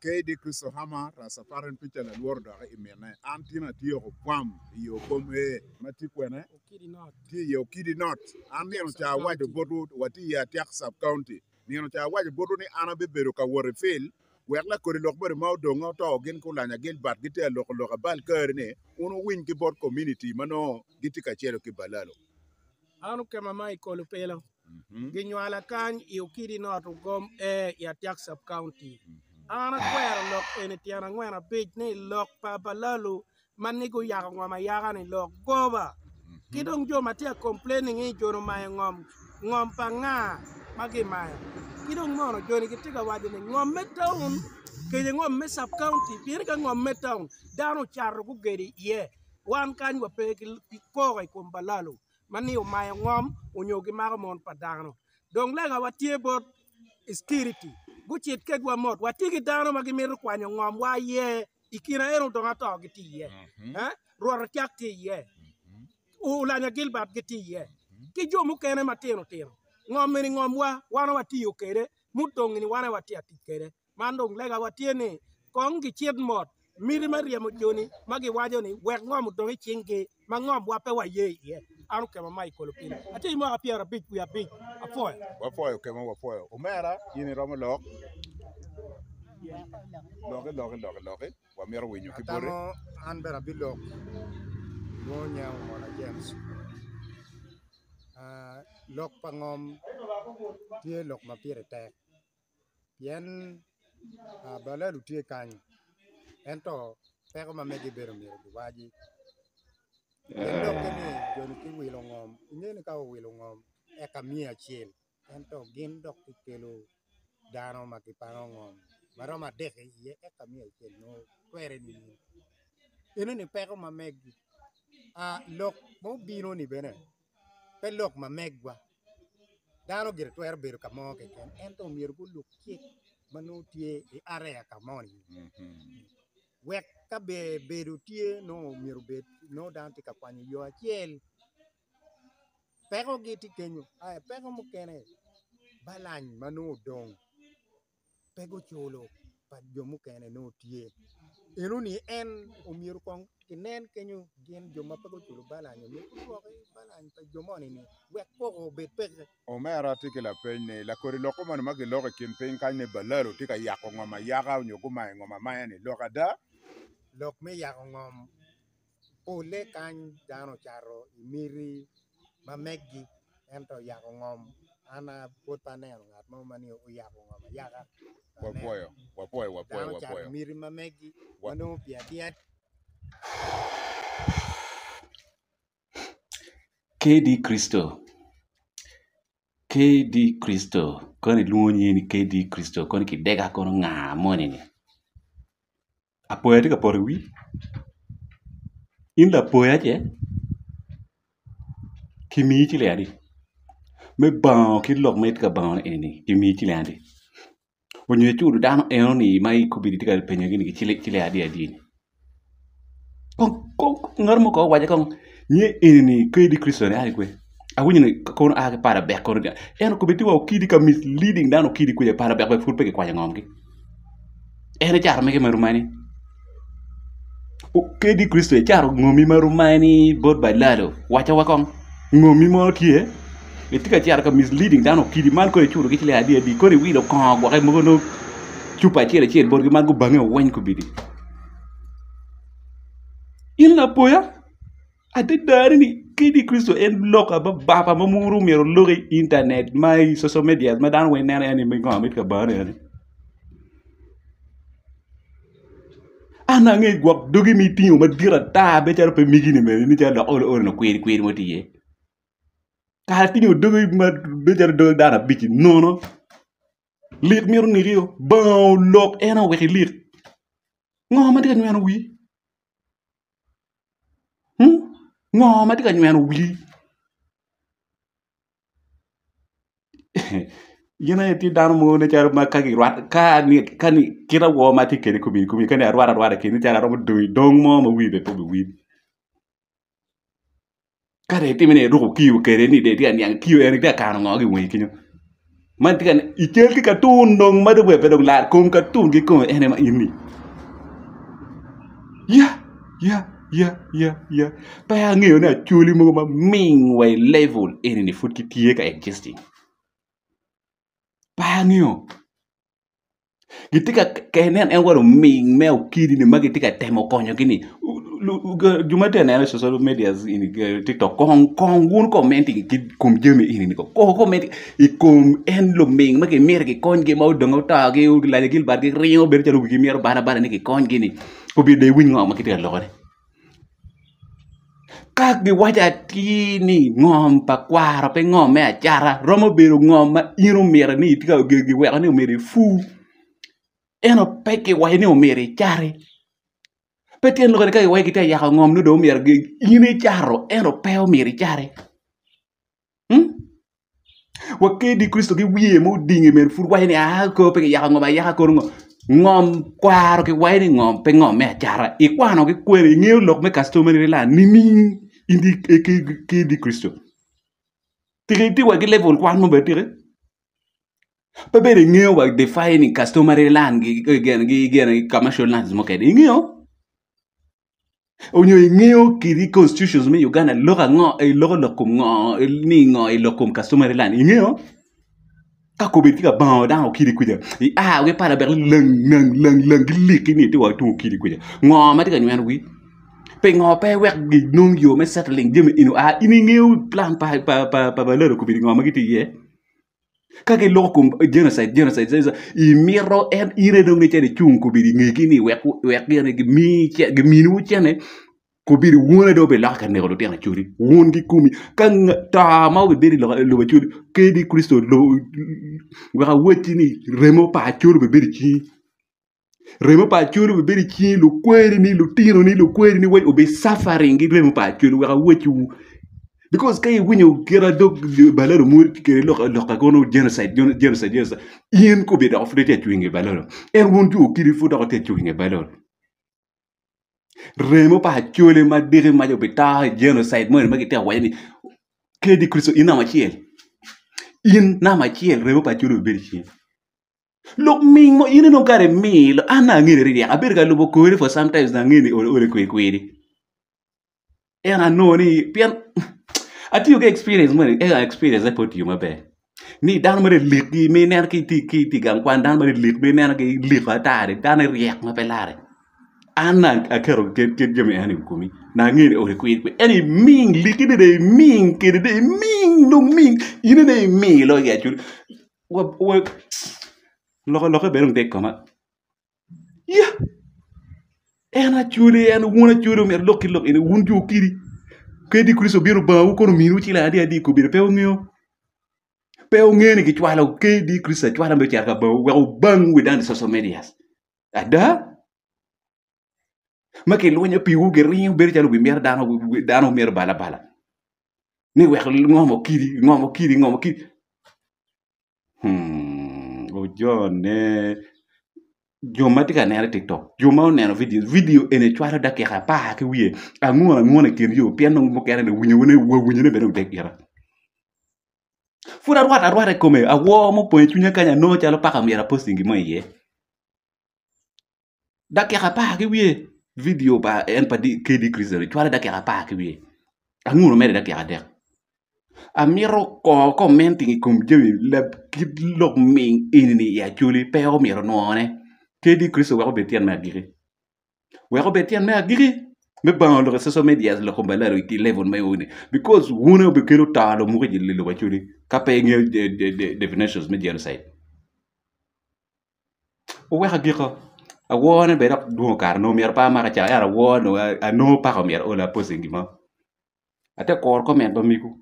Kedi Kristo Hama Rasafaren Picha la Lord Imene Antina Tio Pam Yo Come Matiquene Ti Yo Kidi Not Anion Cha Wadi Bodu Wati ya Tiak Sub County Nion Cha Wadi Bodu ni Anabe Beruka Warifil Wekla Kori Lokbori Maudo Ngoto Gen Kulanya Gen Bat Gita Loka Bal Kerne Uno Win Kibot Community Mano Gitika Chero Kibalalo Anu kema mai kolupelo Ginyuala kan Yo Kidi Not Gom ya Tiak Sub County Ana kwera lok ene tiana ngwena big ni lok Babalalu manigo yaga ngoma yaga ni lok goba kidong jo matia complaining e jono may ngom panga magi may kidong mono joni kitiga wadi ni ngom metown kede ngom me sub county bir ka ngom metown dano charro ku gedi ye wan kan wa pe ko ko Balalu mani o may ngom onyogi maga mon padano dong lega watie bot security Guchit kegwa mot watigi dano magimiru kwanyo ngom wa ye ikina ero donga to giti ye ruar tiak ti ye ulanya Gilbert giti ye ki jomu kene matino tino ngom ni ngom wa wana wati ukere mutong ni wana wati atikere mandong lega wati ni kongi chiet mot miri maria mojoni magi wajo ni wek ngom dongi chingi ma ngom wa pe wa ye anu kema mai kolopina ati mo apiara big we are big wafoyo kema wafoyo umera yini romo lok loke wamero winyo kibore tamo anbera bilok monya mona James lok pangom tie lok mapire tek yen Balalu tie kanyo ento peko mamegi bero miro waji lok ni joni ki wilo ngom ngene ka wilo ngom e kamia chiel ento gin dok kelo dano makipano ngom maroma deke ye e kamia chiel no kwere ni ene ni peko mamegi lok mo bino ni bene pe lok mamegwa dano gir twer bero kamo ke ento mier ku luk chik manu tie e area kamoni wek ka be bedo tie no mier bet no dan tika kwanyo yo achiel peko giti kenyo ay peko mo kene balany manu dong pego chulo pa jomu kene no tie eno ni en omier kong kinen kenyo gen joma pego chulo balany mi ko balany pa jomoni ni wek ko bet peke omera tikila penye la kori loko man magi loke kin pen kanye Balalu tika yako ngoma yaga nyoguma ngoma mayani loka da lok me yako ngom ole kan dano charo miri mamegi ento yako ngom ana puta neno ngat mo mani o yako ngom yaga wapoyo miri mamegi mano pia KD Kristo koni luonyi ni KD Kristo koni kidega kono ng'amoni ni apoya tika pore wi in la poya che kimi chile adi me bao kilok me tika bao ni kimi chile adi onye chudu dano eno ni mai kubidi tika penyo gini chile adi ni kon ngarmo ko waje kon nye ini KD Kristo ni adi kwe awinyi ni kono ake para bek kono dia eno kubidi wa ukidi ka misleading dano ukidi kuya para bek furpe ke kwanya ngomgi ene char meke marumani KD Kristo e charo ngomi marumani bod Balalu wacha wakong ngomi mo tie etika char ka misleading dano kidi man ko churu ke chile adi ko ni wido ko wa kai mo no chupa chile bod man go bange wen ko bidi in la poya ade dari ni KD Kristo en loka ba baba mamuru mero loge internet mai social media ma dan wen nana ni mi ngam ka bare ni ana nge gwak dogi mi tinyo ma dira ta be char pe migini me ni char da ol no kweri mo tiye ka tinyo dogi ma be char do dara bici nono lik miru ni rio ba lok ena we lik ngoma tika nyano wi ngoma tika nyano wi yena ti dan mo ne char ma kagi rat kani kira wo ma ti kene kumi kani arwara kini char ro do dong mo wi be to wi kare ti mene ro kiu kere ni de ti an yang kiu en de ka no ngi wi kinyo man tikan ikel ki katun dong madu be dong la kom katun ki kom ene ma ini ya pa ya ngeo na chuli mo ma ming way level ene ni foot ki tie ka existing pa ngeo gitika kenen en waro ming meo kidi ni magitika temo konyo gini jumate na social media ini TikTok kong wun commenting ki kum jemi ini ko comment I kum en lo ming magi mer ki kon ge mau dongo ta ge la gil bar ge rio ber chalu gi mer bara ni ki kon gini ko bi de win ngom ki lo re kak gi waja tini ngom pa kwara pe ngom me achara romo beru ngom ma iru mer ni tika gi wa ni mer fu eno peke wa ni mer chare petien lo ka wa kita ya ngom no do mer gi ini charo eno peo mer chare wa ke di Kristo ki wiye mo dingi mer fu wa ni a ko pe ya ngom ya ko ngom kwaro ki wa ni ngom pe ngom me chara I kwano ki kwere ngeu lok me customer la ni min indi ke di Kristo ti wa ki level kwan mo betire pa bere ngeu wa defining customary land gi commercial lands mo ke ngeu onyo ngeo kiri constitutions me Uganda loga ngo e logo lokum ngo ni ngo e lokum customary land ngeo ka ko beti ka ban da o kiri kuja we para ber lang liki ni ti wa tu kiri kuja ngo ma ti ka nyan wi pe ngo pe wek gi nung yo me settling jemi inu ini ngeo plan pa lero ko bi ngo ma giti ye ka ke lokum genocide I miro en ire dong ni chede chung ko bi ngi ni wek gene gi mi che gi minu chene ko bi wona do be la ka ne lo tena churi won gi kumi kan ta ma be beri lo be churi ke di Kristo lo wa wati ni remo pa churi be beri chi remo pa churi be beri chi lo kweri ni lo tiro ni lo kweri ni way o be suffering gi remo pa churi wa wati because kay winyo kera dog balero mur kere lo ka kono genocide yen ko be da ofrete tuinge balero wonju kiri fu da ko te tuinge balero remo pa chole ma dire ma jo beta genocide mo ma gite wayni ke di Kristo ina ma chiel remo pa chole be chi lo ming mo ina no kare mil ana ngire ri aber ga lo bo ko for sometimes na ngini ore kweri era no ni pian ati you get experience mo experience put you mabe ni dan mo liki me ner ki ti gang kwan dan mo lik me ner ki lik atare dan riek ma pelare ana akero get jemi ani kumi na ngini ore kwiri any ming liki de ming kede de ming no ming ine de mi lo ya chul wo lo berung tek koma ya ena chule en wona chule mer lokki ene wunju kiri ke di Kristo biro ba ko no minu chila adi ko biro peo ngeni ki chwala ke di Kristo chwala be charka ba wa bang with the social medias ada make lunya piwu ge rin ber jalu bi mer dano mer bala ni we ngomo kiri o jone jomatika ne TikTok joma ne video ene chwala da ke pa ke wiye angona ken yo piano mo kere ne wunyo ne be no tek yara fura rwata come awo mo point chunya kanya no chalo pa kam yara posting mo ye da ke pa ke wiye video ba en pa di ke di Kristo chwala da ke pa ke wiye angona mere da ke der amiro ko commenting kum jemi le kidlok ming ini ya chuli pe o miro no ne ke di Kristo wa betian ma giri me ban lo social media lo ko balaro ki level may woni because wona be kero talo mu ko jilli lo wachuri ka pe nge definitions me genocide o wa giko a wona be rak do kar no mer pa ma ka cha ara wona a no pa ko mer o la posing ma ate kor comment ba miku